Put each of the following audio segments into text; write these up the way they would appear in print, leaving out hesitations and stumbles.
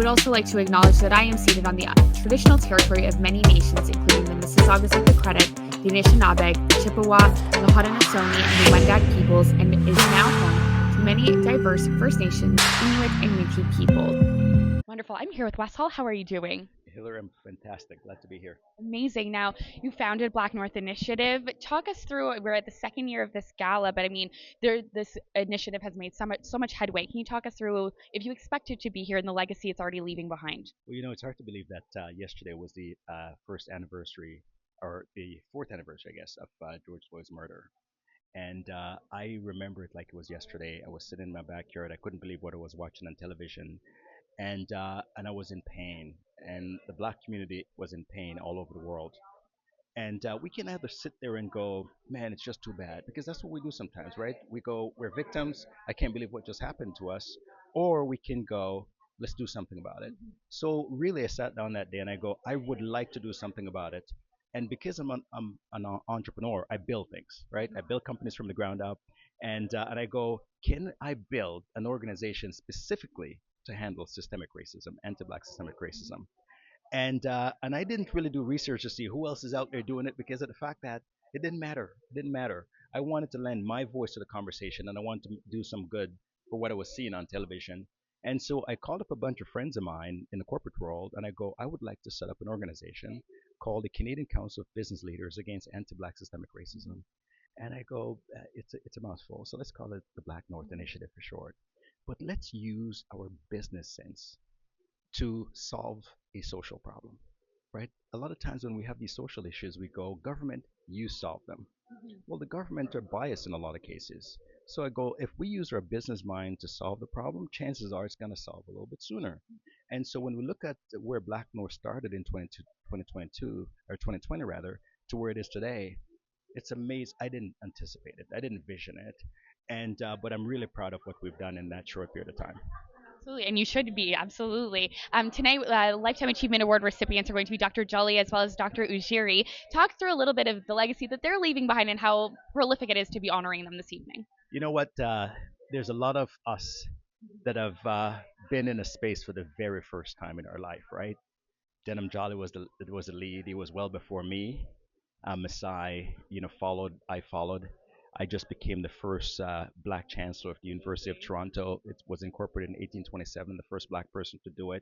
would also like to acknowledge that I am seated on the traditional territory of many nations, including the Mississaugas of the Credit, the Anishinaabe, Chippewa, the Haudenosaunee, and the Wendat peoples, and is now home to many diverse First Nations, Inuit, and Métis people. Wonderful. I'm here with Wes Hall. How are you doing? Hillary, I'm fantastic. Glad to be here. Amazing. Now, you founded Black North Initiative. Talk us through. We're at the second year of this gala, but I mean, this initiative has made so much headway. Can you talk us through if you expect it to be here and the legacy it's already leaving behind? Well, it's hard to believe that yesterday was the first anniversary, or the fourth anniversary, I guess, of George Floyd's murder. And I remember it like it was yesterday. I was sitting in my backyard. I couldn't believe what I was watching on television, and I was in pain. And the black community was in pain all over the world. And we can either sit there and go, man, it's just too bad, because that's what we do sometimes, right? We go, we're victims. I can't believe what just happened to us. Or we can go, let's do something about it. So really, I sat down that day and I go, I would like to do something about it. And because I'm an entrepreneur, I build things, right? I build companies from the ground up. And I go, can I build an organization specifically to handle systemic racism, anti-black systemic racism? And I didn't really do research to see who else is out there doing it, because of the fact that it didn't matter. It didn't matter. I wanted to lend my voice to the conversation, and I wanted to do some good for what I was seeing on television. And so I called up a bunch of friends of mine in the corporate world, and I go, I would like to set up an organization called the Canadian Council of Business Leaders Against Anti-Black Systemic Racism. And I go, it's a mouthful, so let's call it the Black North Initiative for short. But let's use our business sense to solve a social problem, right? A lot of times when we have these social issues, we go, government, you solve them. Well, the government are biased in a lot of cases. So I go, if we use our business mind to solve the problem, chances are it's going to solve a little bit sooner. And so when we look at where Black North started in 2022, or 2020 rather, to where it is today, it's amazing. I didn't anticipate it. I didn't vision it. And but I'm really proud of what we've done in that short period of time. Absolutely, and you should be, absolutely. Tonight, Lifetime Achievement Award recipients are going to be Dr. Jolly as well as Dr. Ujiri. Talk through a little bit of the legacy that they're leaving behind and how prolific it is to be honoring them this evening. You know what? There's a lot of us that have been in a space for the very first time in our life, right? Denham Jolly was the lead. He was well before me. Masai, followed. I followed. I just became the first black chancellor of the University of Toronto. It was incorporated in 1827, the first black person to do it.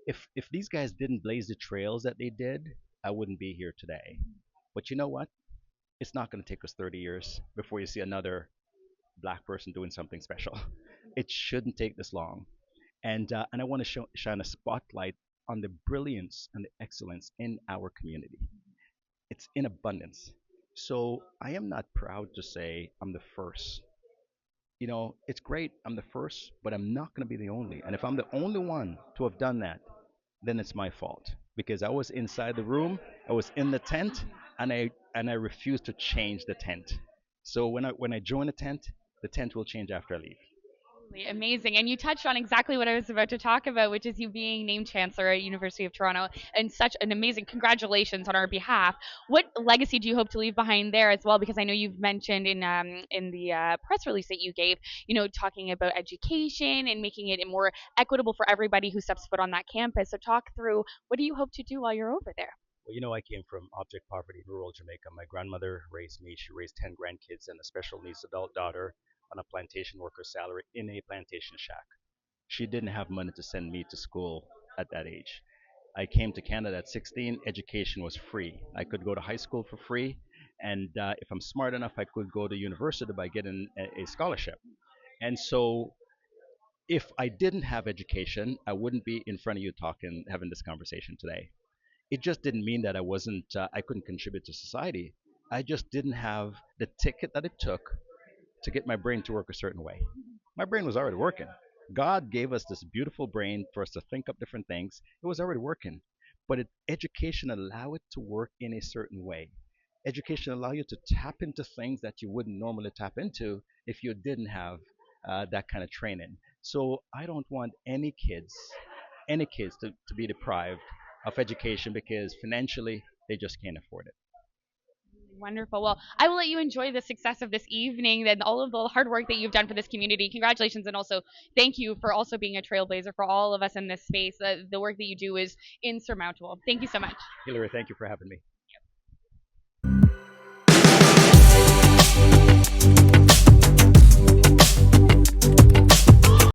If these guys didn't blaze the trails that they did, I wouldn't be here today. But you know what? It's not going to take us 30 years before you see another black person doing something special. It shouldn't take this long. And I want to shine a spotlight on the brilliance and the excellence in our community. It's in abundance. So I am not proud to say I'm the first. It's great, I'm the first, but I'm not going to be the only. And if I'm the only one to have done that, then it's my fault, because I was inside the room, I was in the tent, and I refused to change the tent. So when I join the tent will change after I leave. Amazing. And you touched on exactly what I was about to talk about, which is you being named chancellor at University of Toronto, and such an amazing congratulations on our behalf. What legacy do you hope to leave behind there as well? Because I know you've mentioned in the press release that you gave, talking about education and making it more equitable for everybody who steps foot on that campus. So talk through, what do you hope to do while you're over there? Well, I came from object poverty in rural Jamaica. My grandmother raised me. She raised 10 grandkids and a special needs adult daughter on a plantation worker's salary in a plantation shack. She didn't have money to send me to school at that age. I came to Canada at 16. Education was free. I could go to high school for free, and if I'm smart enough, I could go to university by getting a scholarship. And so, if I didn't have education, I wouldn't be in front of you talking, having this conversation today. It just didn't mean that I couldn't contribute to society. I just didn't have the ticket that it took to get my brain to work a certain way. My brain was already working. God gave us this beautiful brain for us to think up different things. It was already working. But education allowed it to work in a certain way. Education allowed you to tap into things that you wouldn't normally tap into if you didn't have that kind of training. So I don't want any kids to be deprived of education because financially they just can't afford it. Wonderful. Well, I will let you enjoy the success of this evening and all of the hard work that you've done for this community. Congratulations, and also thank you for also being a trailblazer for all of us in this space. The work that you do is insurmountable. Thank you so much. Hillary, thank you for having me.